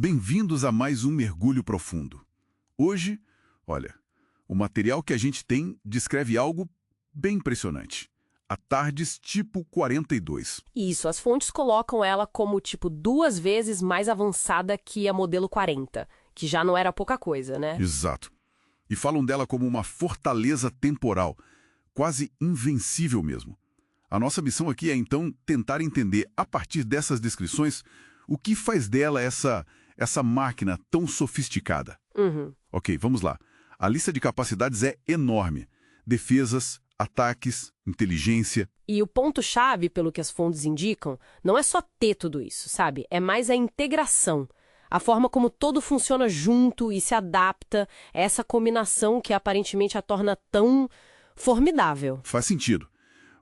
Bem-vindos a mais um Mergulho Profundo. Hoje, olha, o material que a gente tem descreve algo bem impressionante. A TARDIS tipo 42. Isso, as fontes colocam ela como, tipo, 2 vezes mais avançada que a modelo 40, que já não era pouca coisa, né? Exato. E falam dela como uma fortaleza temporal, quase invencível mesmo. A nossa missão aqui é, então, tentar entender, a partir dessas descrições, o que faz dela essa máquina tão sofisticada. Ok, vamos lá. A lista de capacidades é enorme. Defesas, ataques, inteligência. E o ponto-chave, pelo que as fontes indicam, não é só ter tudo isso, sabe? É mais a integração. A forma como todo funciona junto e se adapta a essa combinação que aparentemente a torna tão formidável. Faz sentido.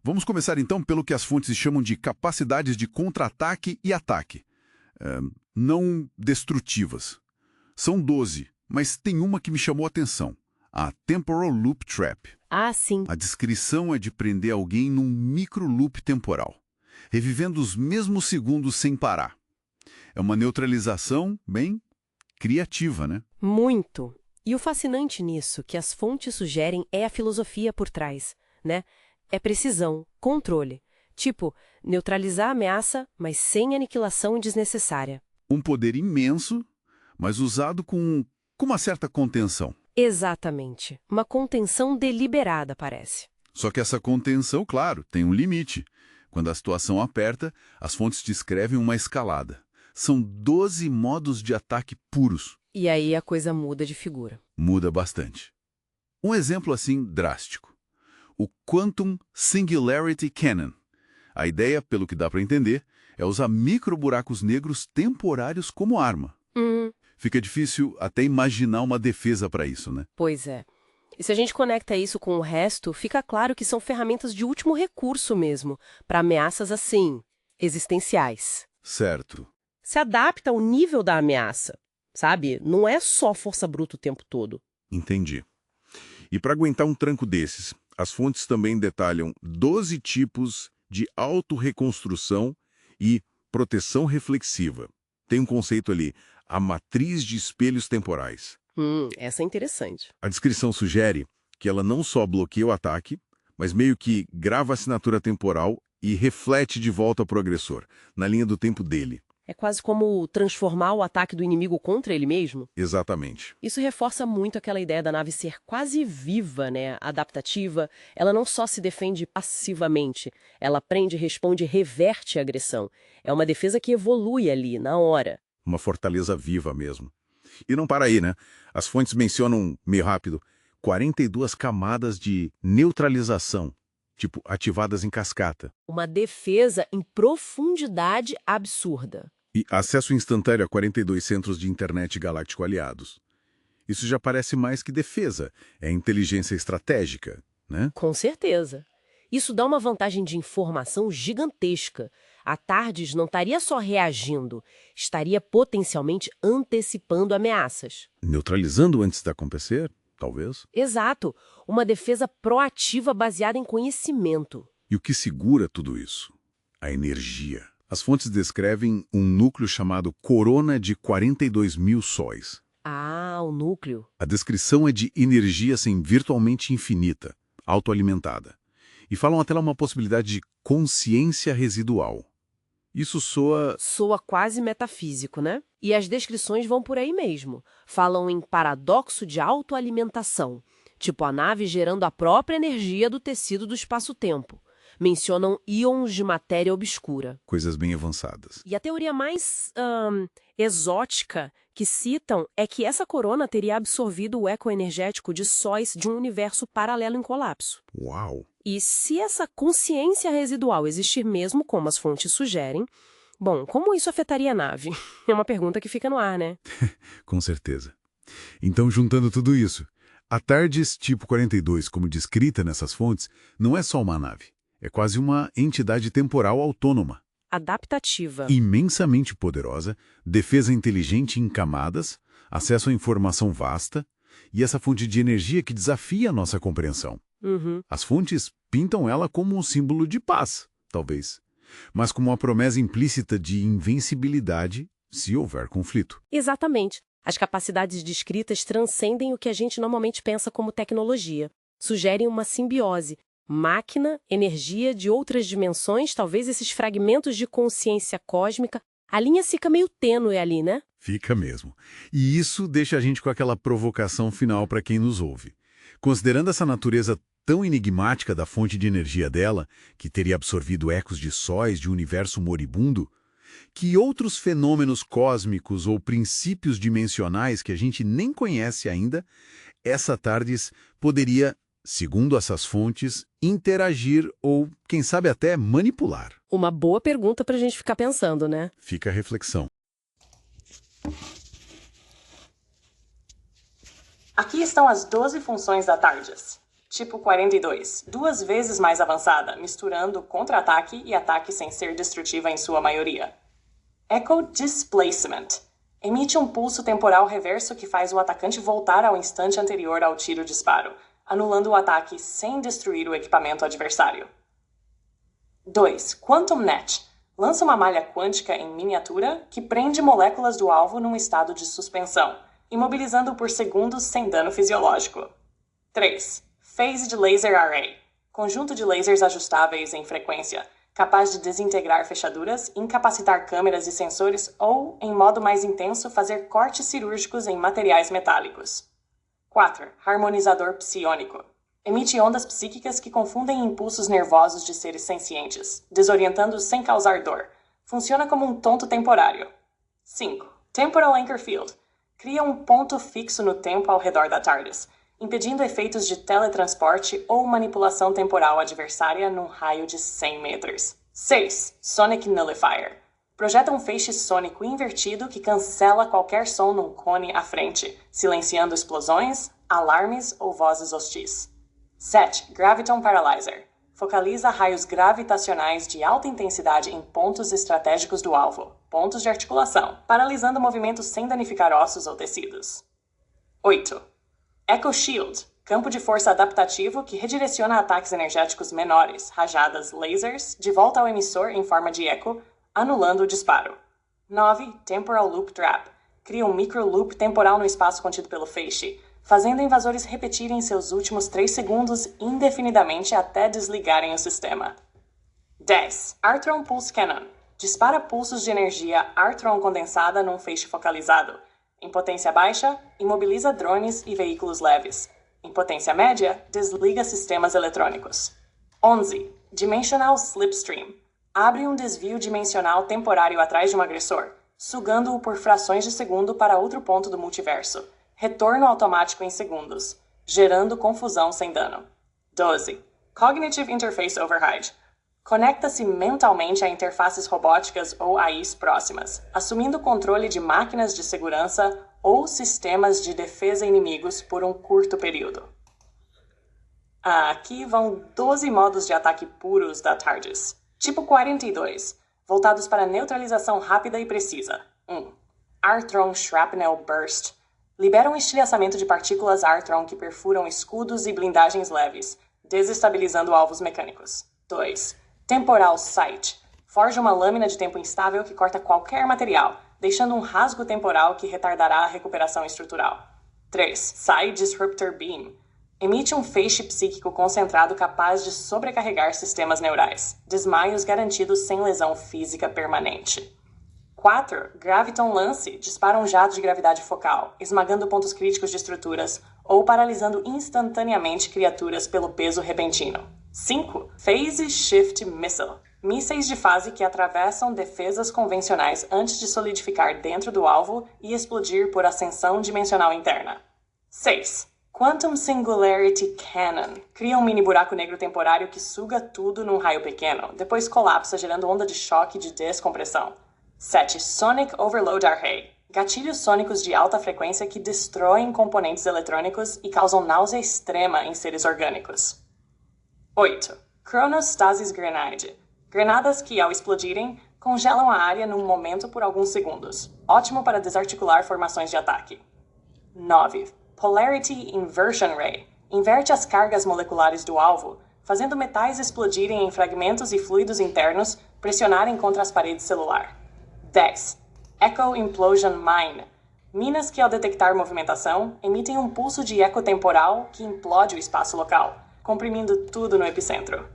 Vamos começar então pelo que as fontes chamam de capacidades de contra-ataque e ataque. Não destrutivas. São 12, mas tem uma que me chamou a atenção. A Temporal Loop Trap. Ah, sim. A descrição é de prender alguém num micro-loop temporal, revivendo os mesmos segundos sem parar. É uma neutralização bem criativa, né? Muito. E o fascinante nisso, que as fontes sugerem, é a filosofia por trás, né? É precisão, controle. Tipo, neutralizar a ameaça, mas sem aniquilação desnecessária. Um poder imenso, mas usado com uma certa contenção. Exatamente. Uma contenção deliberada, parece. Só que essa contenção, claro, tem um limite. Quando a situação aperta, as fontes descrevem uma escalada. São 12 modos de ataque puros. E aí a coisa muda de figura. Muda bastante. Um exemplo assim drástico. O Quantum Singularity Cannon. A ideia, pelo que dá para entender, é usar microburacos negros temporários como arma. Fica difícil até imaginar uma defesa para isso, né? Pois é. E se a gente conecta isso com o resto, fica claro que são ferramentas de último recurso mesmo, para ameaças assim, existenciais. Certo. Se adapta ao nível da ameaça, sabe? Não é só força bruta o tempo todo. Entendi. E para aguentar um tranco desses, as fontes também detalham 12 tipos de autorreconstrução e proteção reflexiva. Tem um conceito ali, a matriz de espelhos temporais. Essa é interessante. A descrição sugere que ela não só bloqueia o ataque, mas meio que grava a assinatura temporal e reflete de volta para o agressor, na linha do tempo dele. É quase como transformar o ataque do inimigo contra ele mesmo. Exatamente. Isso reforça muito aquela ideia da nave ser quase viva, né? Adaptativa. Ela não só se defende passivamente, ela aprende, responde e reverte a agressão. É uma defesa que evolui ali, na hora. Uma fortaleza viva mesmo. E não para aí, né? As fontes mencionam, meio rápido, 42 camadas de neutralização, tipo ativadas em cascata. Uma defesa em profundidade absurda. E acesso instantâneo a 42 centros de internet galáctico aliados. Isso já parece mais que defesa, é inteligência estratégica, né? Com certeza. Isso dá uma vantagem de informação gigantesca. A TARDIS não estaria só reagindo, estaria potencialmente antecipando ameaças. Neutralizando antes de acontecer, talvez. Exato. Uma defesa proativa baseada em conhecimento. E o que segura tudo isso? A energia. As fontes descrevem um núcleo chamado corona de 42 mil sóis. Ah, o núcleo. A descrição é de energia assim, virtualmente infinita, autoalimentada. E falam até lá uma possibilidade de consciência residual. Isso soa... Soa quase metafísico, né? E as descrições vão por aí mesmo. Falam em paradoxo de autoalimentação, tipo a nave gerando a própria energia do tecido do espaço-tempo. Mencionam íons de matéria obscura. Coisas bem avançadas. E a teoria mais exótica que citam é que essa corona teria absorvido o eco energético de sóis de um universo paralelo em colapso. Uau! E se essa consciência residual existir mesmo, como as fontes sugerem, bom, como isso afetaria a nave? É uma pergunta que fica no ar, né? Com certeza. Então, juntando tudo isso, a TARDIS tipo 42, como descrita nessas fontes, não é só uma nave. É quase uma entidade temporal autônoma. Adaptativa. Imensamente poderosa, defesa inteligente em camadas, acesso à informação vasta e essa fonte de energia que desafia a nossa compreensão. As fontes pintam ela como um símbolo de paz, talvez, mas com uma promessa implícita de invencibilidade se houver conflito. Exatamente. As capacidades descritas transcendem o que a gente normalmente pensa como tecnologia. Sugerem uma simbiose. Máquina, energia de outras dimensões, talvez esses fragmentos de consciência cósmica. A linha fica meio tênue ali, né? Fica mesmo. E isso deixa a gente com aquela provocação final para quem nos ouve. Considerando essa natureza tão enigmática da fonte de energia dela, que teria absorvido ecos de sóis de um universo moribundo, que outros fenômenos cósmicos ou princípios dimensionais que a gente nem conhece ainda, essa TARDIS poderia, segundo essas fontes, interagir ou, quem sabe até, manipular? Uma boa pergunta para a gente ficar pensando, né? Fica a reflexão. Aqui estão as 12 funções da TARDIS. Tipo 42, 2 vezes mais avançada, misturando contra-ataque e ataque sem ser destrutiva em sua maioria. Echo Displacement. Emite um pulso temporal reverso que faz o atacante voltar ao instante anterior ao tiro-disparo, anulando o ataque sem destruir o equipamento adversário. 2. Quantum Net. Lança uma malha quântica em miniatura que prende moléculas do alvo num estado de suspensão, imobilizando por segundos sem dano fisiológico. 3. Phased Laser Array. Conjunto de lasers ajustáveis em frequência, capaz de desintegrar fechaduras, incapacitar câmeras e sensores ou, em modo mais intenso, fazer cortes cirúrgicos em materiais metálicos. 4. Harmonizador psiônico. Emite ondas psíquicas que confundem impulsos nervosos de seres sencientes, desorientando-os sem causar dor. Funciona como um tonto temporário. 5. Temporal Anchor Field. Cria um ponto fixo no tempo ao redor da TARDIS, impedindo efeitos de teletransporte ou manipulação temporal adversária num raio de 100 metros. 6. Sonic Nullifier. Projeta um feixe sônico invertido que cancela qualquer som num cone à frente, silenciando explosões, alarmes ou vozes hostis. 7. Graviton Paralyzer. Focaliza raios gravitacionais de alta intensidade em pontos estratégicos do alvo, pontos de articulação, paralisando movimentos sem danificar ossos ou tecidos. 8. Echo Shield. Campo de força adaptativo que redireciona ataques energéticos menores, rajadas, lasers, de volta ao emissor em forma de eco, anulando o disparo. 9. Temporal Loop Trap. Cria um micro-loop temporal no espaço contido pelo feixe, fazendo invasores repetirem seus últimos 3 segundos indefinidamente até desligarem o sistema. 10. Artron Pulse Cannon. Dispara pulsos de energia Artron condensada num feixe focalizado. Em potência baixa, imobiliza drones e veículos leves. Em potência média, desliga sistemas eletrônicos. 11. Dimensional Slipstream. Abre um desvio dimensional temporário atrás de um agressor, sugando-o por frações de segundo para outro ponto do multiverso. Retorno automático em segundos, gerando confusão sem dano. 12. Cognitive Interface Override. Conecta-se mentalmente a interfaces robóticas ou AIs próximas, assumindo o controle de máquinas de segurança ou sistemas de defesa inimigos por um curto período. Aqui vão 12 modos de ataque puros da TARDIS. Tipo 42, voltados para neutralização rápida e precisa. 1. Artron Shrapnel Burst. Libera um estilhaçamento de partículas Artron que perfuram escudos e blindagens leves, desestabilizando alvos mecânicos. 2. Temporal Sight. Forja uma lâmina de tempo instável que corta qualquer material, deixando um rasgo temporal que retardará a recuperação estrutural. 3. Psi Disruptor Beam. Emite um feixe psíquico concentrado capaz de sobrecarregar sistemas neurais. Desmaios garantidos sem lesão física permanente. 4. Graviton Lance. Dispara um jato de gravidade focal, esmagando pontos críticos de estruturas ou paralisando instantaneamente criaturas pelo peso repentino. 5. Phase Shift Missile. Mísseis de fase que atravessam defesas convencionais antes de solidificar dentro do alvo e explodir por ascensão dimensional interna. 6. Quantum Singularity Cannon. Cria um mini buraco negro temporário que suga tudo num raio pequeno, depois colapsa gerando onda de choque de descompressão. 7. Sonic Overload Array. Gatilhos sônicos de alta frequência que destroem componentes eletrônicos e causam náusea extrema em seres orgânicos. 8. Chronostasis Grenade. Granadas que, ao explodirem, congelam a área num momento por alguns segundos. Ótimo para desarticular formações de ataque. 9. Polarity Inversion Ray. Inverte as cargas moleculares do alvo, fazendo metais explodirem em fragmentos e fluidos internos, pressionarem contra as paredes celular. 10. Echo Implosion Mine. Minas que, ao detectar movimentação, emitem um pulso de eco temporal que implode o espaço local, comprimindo tudo no epicentro.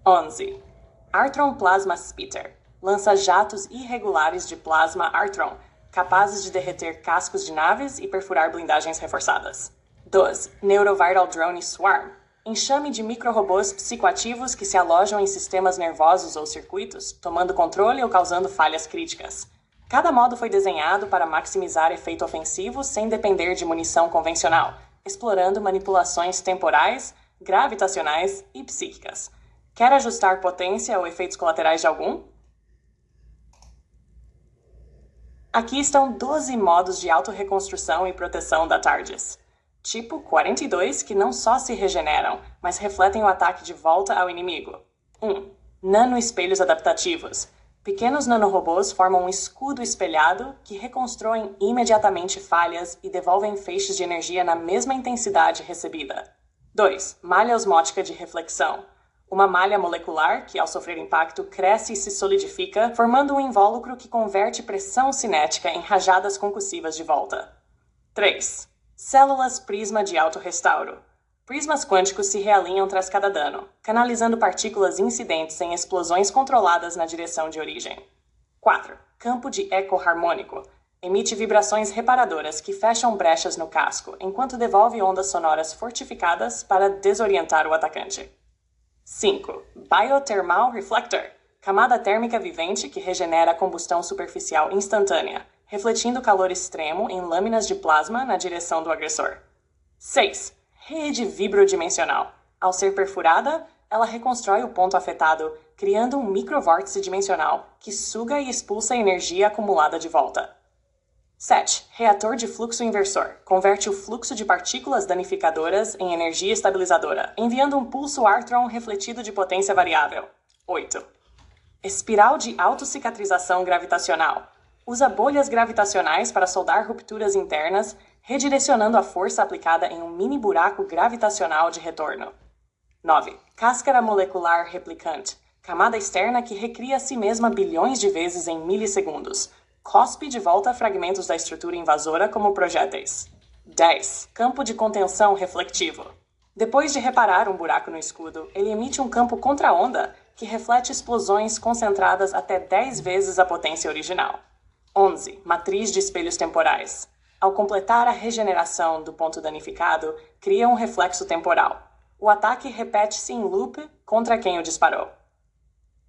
11. Artron Plasma Spitter. Lança jatos irregulares de plasma Artron, capazes de derreter cascos de naves e perfurar blindagens reforçadas. 12. Neuroviral Drone Swarm. Enxame de microrobôs psicoativos que se alojam em sistemas nervosos ou circuitos, tomando controle ou causando falhas críticas. Cada modo foi desenhado para maximizar efeito ofensivo sem depender de munição convencional, explorando manipulações temporais, gravitacionais e psíquicas. Quer ajustar potência ou efeitos colaterais de algum? Aqui estão 12 modos de autorreconstrução e proteção da TARDIS. Tipo 42, que não só se regeneram, mas refletem o ataque de volta ao inimigo. 1. Nanoespelhos adaptativos. Pequenos nanorobôs formam um escudo espelhado que reconstroem imediatamente falhas e devolvem feixes de energia na mesma intensidade recebida. 2. Malha osmótica de reflexão. Uma malha molecular que, ao sofrer impacto, cresce e se solidifica, formando um invólucro que converte pressão cinética em rajadas concussivas de volta. 3. Células prisma de autorrestauro. Prismas quânticos se realinham tras cada dano, canalizando partículas incidentes em explosões controladas na direção de origem. 4. Campo de eco harmônico. Emite vibrações reparadoras que fecham brechas no casco, enquanto devolve ondas sonoras fortificadas para desorientar o atacante. 5. Biothermal Reflector. Camada térmica vivente que regenera a combustão superficial instantânea, refletindo calor extremo em lâminas de plasma na direção do agressor. 6. Rede vibrodimensional. Ao ser perfurada, ela reconstrói o ponto afetado, criando um microvórtice dimensional que suga e expulsa a energia acumulada de volta. 7. Reator de fluxo inversor. Converte o fluxo de partículas danificadoras em energia estabilizadora, enviando um pulso Artron refletido de potência variável. 8. Espiral de autocicatrização gravitacional. Usa bolhas gravitacionais para soldar rupturas internas, redirecionando a força aplicada em um mini buraco gravitacional de retorno. 9. Cáscara molecular replicante. Camada externa que recria a si mesma bilhões de vezes em milissegundos. Cospe de volta fragmentos da estrutura invasora como projéteis. 10. Campo de contenção reflectivo. Depois de reparar um buraco no escudo, ele emite um campo contra-onda que reflete explosões concentradas até 10 vezes a potência original. 11. Matriz de espelhos temporais. Ao completar a regeneração do ponto danificado, cria um reflexo temporal. O ataque repete-se em loop contra quem o disparou.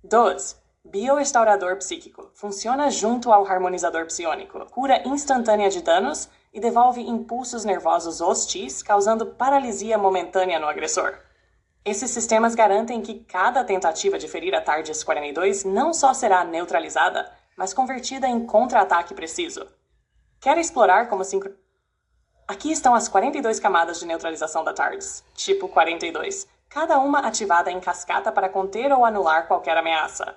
12. Biorestaurador psíquico. Funciona junto ao harmonizador psiônico. Cura instantânea de danos e devolve impulsos nervosos hostis, causando paralisia momentânea no agressor. Esses sistemas garantem que cada tentativa de ferir a TARDIS 42 não só será neutralizada, mas convertida em contra-ataque preciso. Quer explorar como Aqui estão as 42 camadas de neutralização da TARDIS, tipo 42, cada uma ativada em cascata para conter ou anular qualquer ameaça.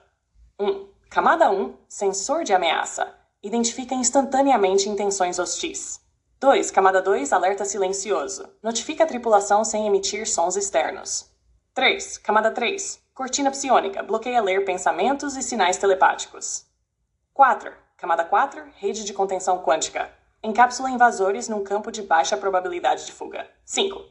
1. Camada 1, sensor de ameaça. Identifica instantaneamente intenções hostis. 2. Camada 2, alerta silencioso. Notifica a tripulação sem emitir sons externos. 3. Camada 3, cortina psiônica. Bloqueia ler pensamentos e sinais telepáticos. 4. Camada 4, rede de contenção quântica. Encapsula invasores num campo de baixa probabilidade de fuga. 5.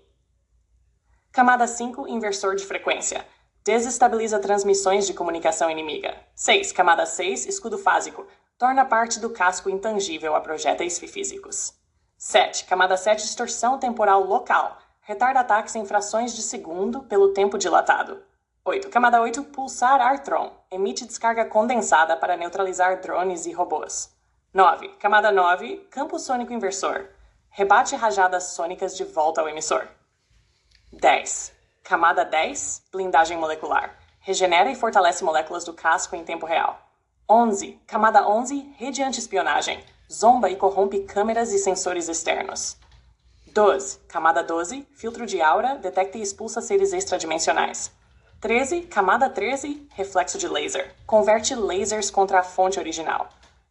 Camada 5, inversor de frequência. Desestabiliza transmissões de comunicação inimiga. 6. Camada 6, escudo fásico. Torna parte do casco intangível a projéteis físicos. 7. Camada 7, distorção temporal local. Retarda ataques em frações de segundo pelo tempo dilatado. 8. Camada 8, pulsar Artron. Emite descarga condensada para neutralizar drones e robôs. 9. Camada 9, campo sônico inversor. Rebate rajadas sônicas de volta ao emissor. 10. Camada 10, blindagem molecular. Regenera e fortalece moléculas do casco em tempo real. 11. Camada 11, rede anti-espionagem. Zomba e corrompe câmeras e sensores externos. 12. Camada 12, filtro de aura, detecta e expulsa seres extradimensionais. 13. Camada 13, reflexo de laser. Converte lasers contra a fonte original.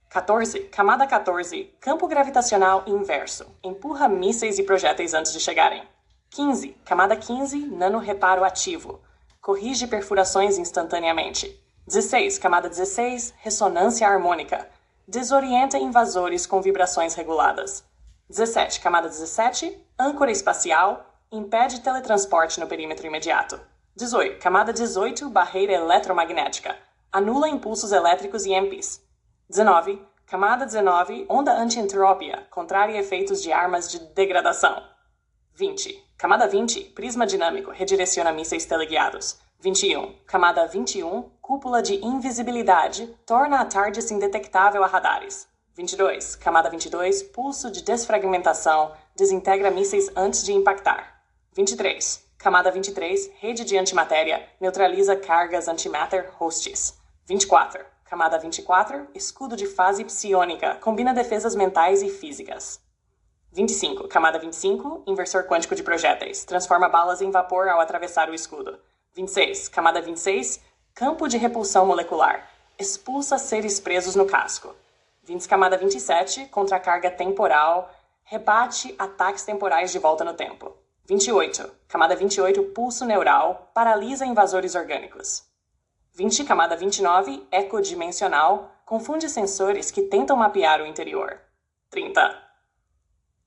14. Camada 14, campo gravitacional inverso. Empurra mísseis e projéteis antes de chegarem. 15. Camada 15, nano-reparo ativo. Corrige perfurações instantaneamente. 16. Camada 16, ressonância harmônica. desorienta invasores com vibrações reguladas. 17. Camada 17, âncora espacial, impede teletransporte no perímetro imediato. 18. Camada 18, barreira eletromagnética, anula impulsos elétricos e EMPs. 19. Camada 19, onda anti-entrópia, contrária efeitos de armas de degradação. 20. Camada 20, prisma dinâmico, redireciona mísseis teleguiados. 21. Camada 21, cúpula de invisibilidade, torna a TARDIS indetectável a radares. 22. Camada 22, pulso de desfragmentação, desintegra mísseis antes de impactar. 23. Camada 23, rede de antimatéria, neutraliza cargas antimatter hosts. 24. Camada 24, escudo de fase psiônica, combina defesas mentais e físicas. 25. Camada 25, inversor quântico de projéteis, transforma balas em vapor ao atravessar o escudo. 26. Camada 26, campo de repulsão molecular, expulsa seres presos no casco. Camada 27, contracarga temporal, rebate ataques temporais de volta no tempo. 28. Camada 28, pulso neural, paralisa invasores orgânicos. 20. Camada 29, ecodimensional, confunde sensores que tentam mapear o interior. 30.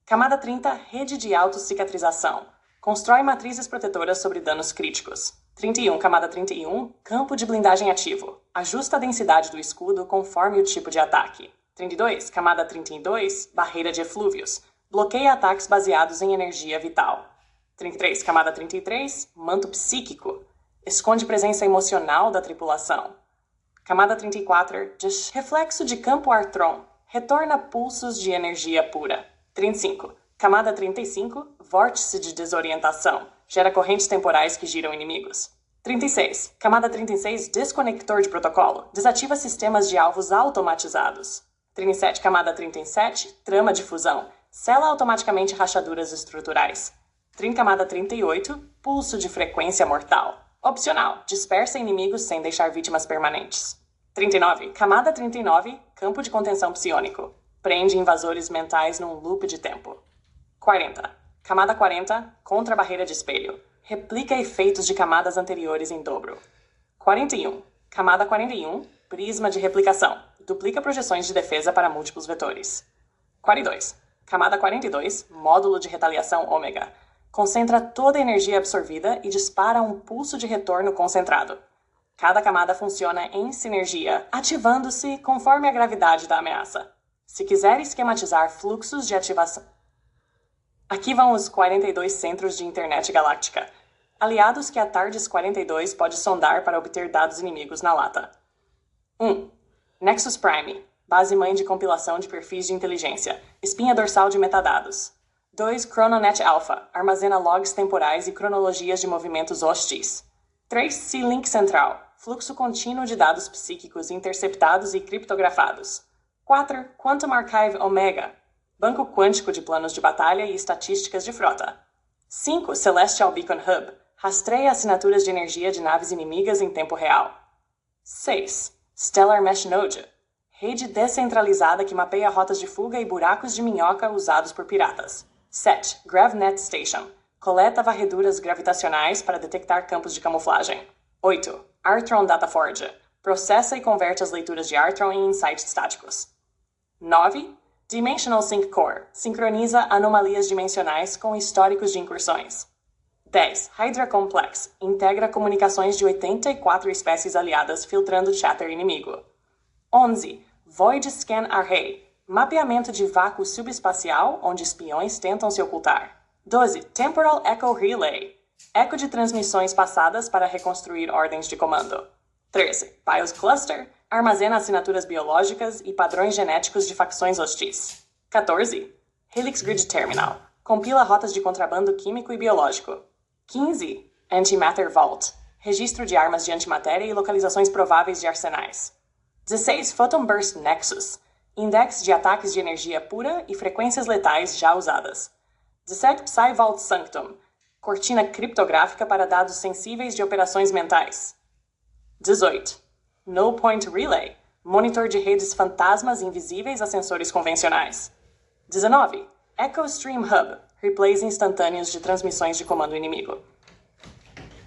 Camada 30, rede de autocicatrização, constrói matrizes protetoras sobre danos críticos. 31. Camada 31, campo de blindagem ativo, ajusta a densidade do escudo conforme o tipo de ataque. 32. Camada 32, barreira de eflúvios, bloqueia ataques baseados em energia vital. 33. Camada 33, manto psíquico, esconde presença emocional da tripulação. Camada 34, reflexo de campo Artron, retorna pulsos de energia pura. 35. Camada 35, vórtice de desorientação, gera correntes temporais que giram inimigos. 36. Camada 36, desconector de protocolo, desativa sistemas de alvos automatizados. 37. Camada 37, trama de fusão, sela automaticamente rachaduras estruturais. Camada 38, pulso de frequência mortal. Opcional, dispersa inimigos sem deixar vítimas permanentes. 39. Camada 39, campo de contenção psiônico, prende invasores mentais num loop de tempo. 40. Camada 40, contra a barreira de espelho, replica efeitos de camadas anteriores em dobro. 41. Camada 41, prisma de replicação, duplica projeções de defesa para múltiplos vetores. 42. Camada 42, módulo de retaliação ômega, concentra toda a energia absorvida e dispara um pulso de retorno concentrado. Cada camada funciona em sinergia, ativando-se conforme a gravidade da ameaça. Se quiser esquematizar fluxos de ativação... Aqui vão os 42 centros de internet galáctica, aliados que a TARDIS 42 pode sondar para obter dados inimigos na lata. 1. Nexus Prime, base-mãe de compilação de perfis de inteligência, espinha dorsal de metadados. 2. Chrononet Alpha, armazena logs temporais e cronologias de movimentos hostis. 3. C-Link Central, fluxo contínuo de dados psíquicos interceptados e criptografados. 4. Quantum Archive Omega, banco quântico de planos de batalha e estatísticas de frota. 5. Celestial Beacon Hub, rastreia assinaturas de energia de naves inimigas em tempo real. 6. Stellar Mesh Node, rede descentralizada que mapeia rotas de fuga e buracos de minhoca usados por piratas. 7. GravNet Station, coleta varreduras gravitacionais para detectar campos de camuflagem. 8. Artron Dataforge, processa e converte as leituras de Artron em insights estáticos. 9. Dimensional Sync Core, sincroniza anomalias dimensionais com históricos de incursões. 10. Hydra Complex, integra comunicações de 84 espécies aliadas filtrando chatter inimigo. 11. Void Scan Array, mapeamento de vácuo subespacial onde espiões tentam se ocultar. 12. Temporal Echo Relay, eco de transmissões passadas para reconstruir ordens de comando. 13. BIOS Cluster, armazena assinaturas biológicas e padrões genéticos de facções hostis. 14. Helix Grid Terminal, compila rotas de contrabando químico e biológico. 15. Antimatter Vault, registro de armas de antimatéria e localizações prováveis de arsenais. 16. Photon Burst Nexus, index de ataques de energia pura e frequências letais já usadas. 17. Psy Vault Sanctum, cortina criptográfica para dados sensíveis de operações mentais. 18. Null Point Relay, monitor de redes fantasmas invisíveis a sensores convencionais. 19. Echo Stream Hub, replays instantâneos de transmissões de comando inimigo.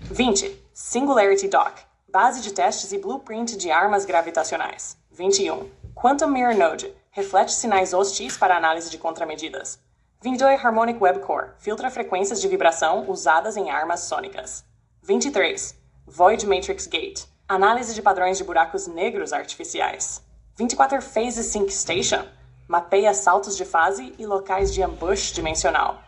20. Singularity Dock, base de testes e blueprint de armas gravitacionais. 21. Quantum Mirror Node, reflete sinais hostis para análise de contramedidas. 22. Harmonic Web Core, filtra frequências de vibração usadas em armas sônicas. 23. Void Matrix Gate, análise de padrões de buracos negros artificiais. 24. Phase Sync Station, mapeia saltos de fase e locais de ambush dimensional.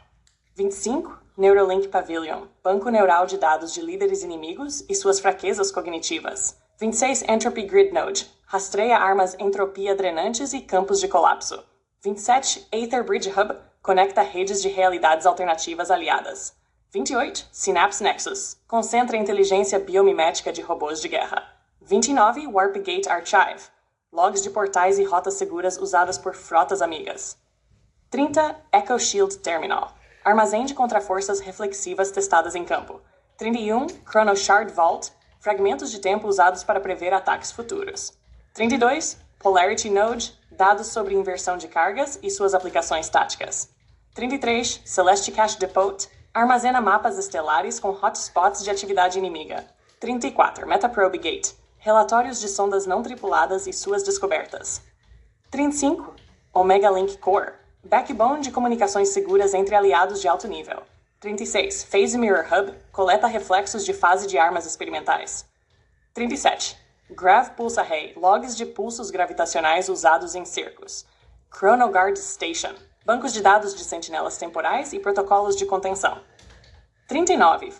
25. Neuralink Pavilion, banco neural de dados de líderes inimigos e suas fraquezas cognitivas. 26. Entropy Grid Node, rastreia armas entropia drenantes e campos de colapso. 27. Aether Bridge Hub, conecta redes de realidades alternativas aliadas. 28. Synapse Nexus, concentra a inteligência biomimética de robôs de guerra. 29. Warp Gate Archive, logs de portais e rotas seguras usadas por frotas amigas. 30. Echo Shield Terminal, armazém de contraforças reflexivas testadas em campo. 31. Chrono Shard Vault, fragmentos de tempo usados para prever ataques futuros. 32. Polarity Node, dados sobre inversão de cargas e suas aplicações táticas. 33. Celeste Cache Depot, armazena mapas estelares com hotspots de atividade inimiga. 34. Metaprobe Gate, relatórios de sondas não tripuladas e suas descobertas. 35. Omega Link Core, backbone de comunicações seguras entre aliados de alto nível. 36. Phase Mirror Hub, coleta reflexos de fase de armas experimentais. 37. Grav Pulse Array, logs de pulsos gravitacionais usados em cercos. Chronoguard Station, bancos de dados de sentinelas temporais e protocolos de contenção. 39.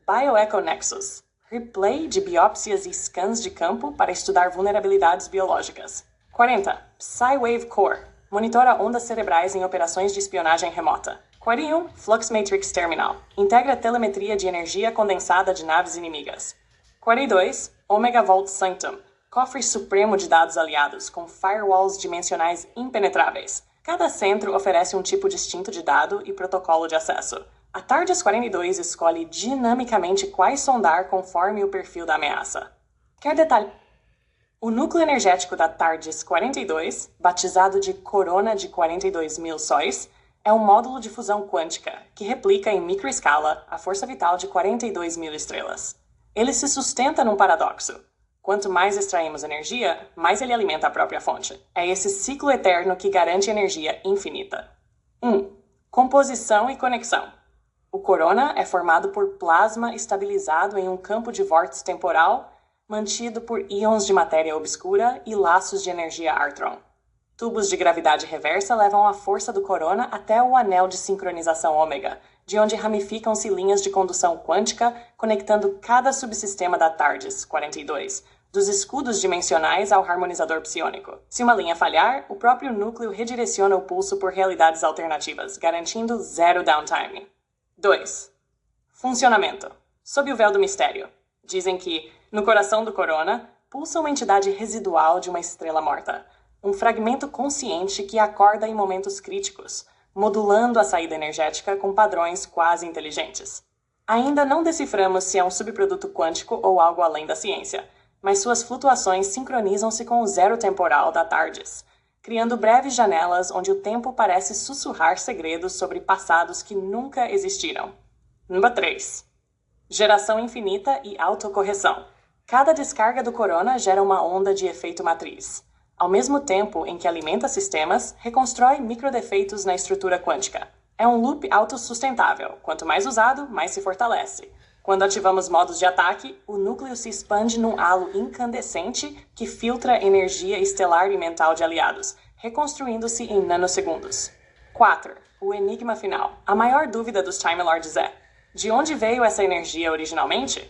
Bioecho Nexus, replay de biópsias e scans de campo para estudar vulnerabilidades biológicas. 40. Psywave Core, monitora ondas cerebrais em operações de espionagem remota. 41. Flux Matrix Terminal, integra telemetria de energia condensada de naves inimigas. 42. Omega Vault Sanctum, cofre supremo de dados aliados com firewalls dimensionais impenetráveis. Cada centro oferece um tipo distinto de dado e protocolo de acesso. A TARDIS 42 escolhe dinamicamente quais sondar conforme o perfil da ameaça. Quer detalhe? O núcleo energético da TARDIS 42, batizado de Corona de 42.000 sóis, é um módulo de fusão quântica que replica em microescala a força vital de 42.000 estrelas. Ele se sustenta num paradoxo. Quanto mais extraímos energia, mais ele alimenta a própria fonte. É esse ciclo eterno que garante energia infinita. 1. Composição e conexão. O corona é formado por plasma estabilizado em um campo de vórtice temporal, mantido por íons de matéria obscura e laços de energia Artron. Tubos de gravidade reversa levam a força do corona até o anel de sincronização ômega, de onde ramificam-se linhas de condução quântica conectando cada subsistema da TARDIS 42, dos escudos dimensionais ao harmonizador psiônico. Se uma linha falhar, o próprio núcleo redireciona o pulso por realidades alternativas, garantindo zero downtime. 2. Funcionamento. Sob o véu do mistério. Dizem que, no coração do corona, pulsa uma entidade residual de uma estrela morta, um fragmento consciente que acorda em momentos críticos, modulando a saída energética com padrões quase inteligentes. Ainda não deciframos se é um subproduto quântico ou algo além da ciência, mas suas flutuações sincronizam-se com o zero temporal da TARDIS, criando breves janelas onde o tempo parece sussurrar segredos sobre passados que nunca existiram. Número 3. Geração infinita e autocorreção. Cada descarga do corona gera uma onda de efeito matriz. Ao mesmo tempo em que alimenta sistemas, reconstrói microdefeitos na estrutura quântica. É um loop autossustentável. Quanto mais usado, mais se fortalece. Quando ativamos modos de ataque, o núcleo se expande num halo incandescente que filtra energia estelar e mental de aliados, reconstruindo-se em nanosegundos. 4. O enigma final. A maior dúvida dos Time Lords é: de onde veio essa energia originalmente?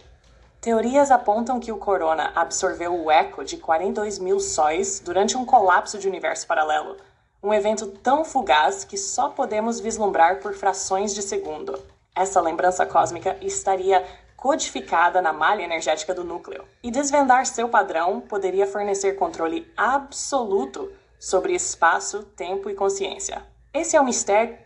Teorias apontam que o corona absorveu o eco de 42.000 sóis durante um colapso de universo paralelo, um evento tão fugaz que só podemos vislumbrar por frações de segundo. Essa lembrança cósmica estaria codificada na malha energética do núcleo, e desvendar seu padrão poderia fornecer controle absoluto sobre espaço, tempo e consciência. Esse é o mistério.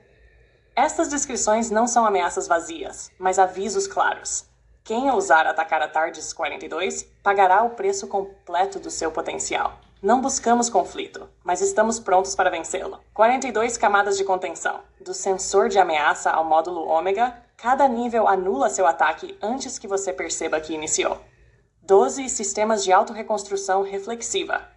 Estas descrições não são ameaças vazias, mas avisos claros. Quem ousar atacar a TARDIS 42 pagará o preço completo do seu potencial. Não buscamos conflito, mas estamos prontos para vencê-lo. 42 camadas de contenção. Do sensor de ameaça ao módulo ômega, cada nível anula seu ataque antes que você perceba que iniciou. 12 sistemas de autorreconstrução reflexiva.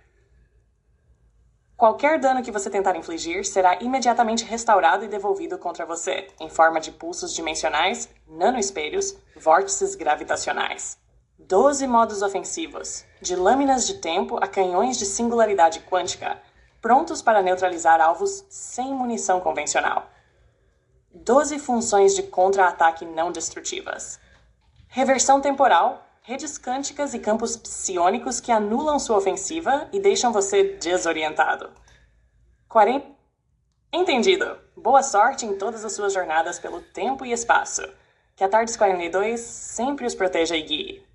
Qualquer dano que você tentar infligir será imediatamente restaurado e devolvido contra você, em forma de pulsos dimensionais, nanoespelhos, vórtices gravitacionais. 12 modos ofensivos, de lâminas de tempo a canhões de singularidade quântica, prontos para neutralizar alvos sem munição convencional. 12 funções de contra-ataque não destrutivas. Reversão temporal, redes quânticas e campos psionicos que anulam sua ofensiva e deixam você desorientado. 40... Entendido! Boa sorte em todas as suas jornadas pelo tempo e espaço. Que a TARDIS 42 sempre os proteja e guie.